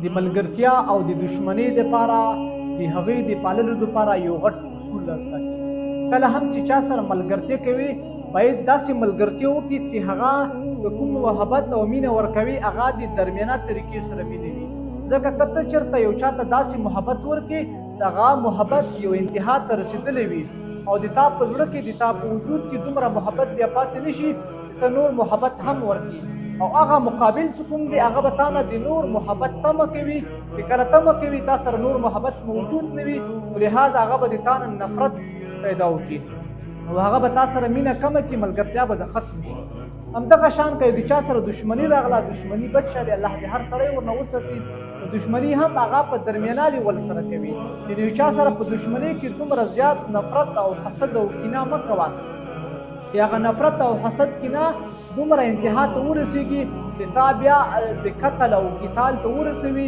د ملګرتیا او د دشمنۍ دپاره د هغې د پاللو دپاره یو غټ اصول زده کړي. کله هم چې چا سره ملګرتیا کوي باید داسې ملګرتیا وکړي چې هغه د کوم محبت او مینه ورکوي هغه د درمیانه طریقې سره مینه وي. ځکه که ته چېرته یو چا ته داسې محبت ورکړي چې هغه محبت یو انتها ته رسېدلی وي او د تا په زړه کې د تا په وجود کې دومره محبت بیا پاتې نه شي چې ته نور محبت هم ورکړي او هغه مقابل څه کوم دی هغه به تا نه د نور محبت تمه کوي چې کله تمه کوي تا سره نور محبت موجود نه وي نو لحاظ هغه به د تا نه نفرت پیدا وکړي او هغه به تا سره مینه کمه کړي ملګرتیا به د ختم شي. همدغه شان که د چا سره دشمني راغله دشمني بد شی دی الله دې هر سړی ورنه وساتي. دشمني هم هغه په درمیانه لیول سره کوي چې د یو چا سره په دشمنۍ کې دومره زیات نفرت او حسد او کینه مه کوه چې هغه نفرت او حسد کینه دومره انتها ته ورسېږي چې تا بیا د قتل او قتال ته ورسوي